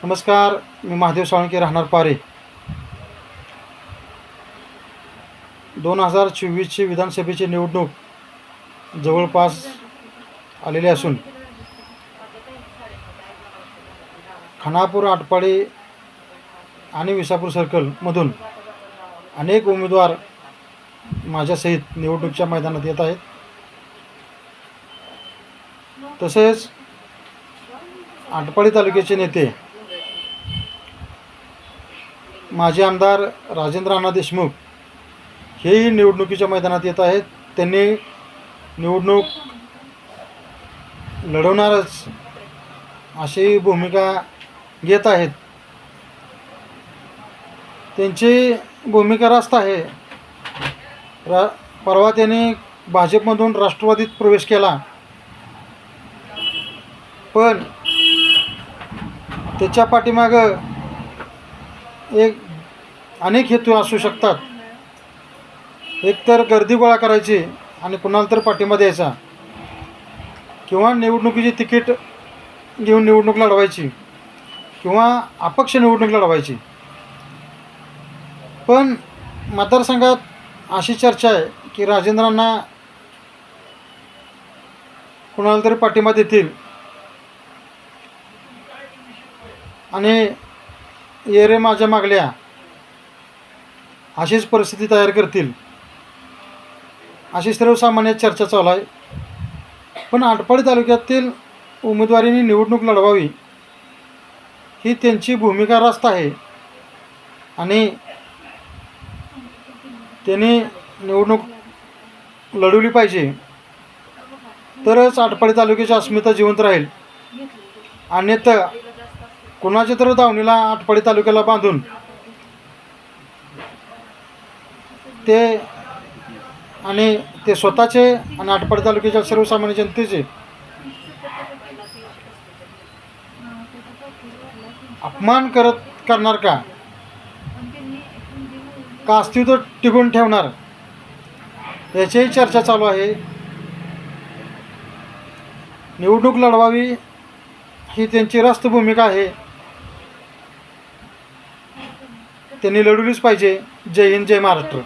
नमस्कार, मी महादेव साळुंके, राहणार पारे. 2024ची विधानसभेची निवडणूक जवळपास आलेली असून खानापूर, आटपाडी आणि विसापूर सर्कलमधून अनेक उमेदवार माझ्यासहित निवडणुकीच्या मैदानात येत आहेत. तसेच आटपाडी तालुक्याचे नेते माजी आमदार राजेंद्र अण्णा देशमुख हेही निवडणुकीच्या मैदानात येत आहेत. त्यांनी निवडणूक लढवणारच अशी भूमिका घेत आहेत. त्यांची भूमिका रास्त आहे. परवा त्यांनी भाजपमधून राष्ट्रवादीत प्रवेश केला, पण त्याच्या पाठीमागं अनेक हेतू असू शकतात. एकतर गर्दी गोळा करायची आणि कुणाला तर पाठिंबा द्यायचा, किंवा निवडणुकीची तिकीट घेऊन निवडणूक लढवायची, किंवा अपक्ष निवडणूक लढवायची. पण मतदारसंघात अशी चर्चा आहे की राजेंद्रांना कुणाला तरी पाठिंबा देतील आणि ये रे माझ्या मागल्या अशीच परिस्थिती तयार करतील, अशी सर्वसामान्य चर्चा चालू आहे. पण आटपाडी तालुक्यातील उमेदवारीने निवडणूक लढवावी ही त्यांची भूमिका रास्त आहे आणि त्यांनी निवडणूक लढवली पाहिजे, तरच आटपाडी तालुक्याची अस्मिता जिवंत राहील. अन्यथा कुणाच्या तर दावणीला आटपाडी तालुक्याला बांधून ते स्वतःचे आणि आटपाडी तालुक्याच्या सर्वसामान्य जनतेचे अपमान करणार का अस्तित्व टिकून ठेवणार, याचीही चर्चा चालू आहे. निवडणूक लढवावी ही त्यांची रास्त भूमिका आहे. त्यांनी लढवलीच पाहिजे. जय हिंद, जय महाराष्ट्र.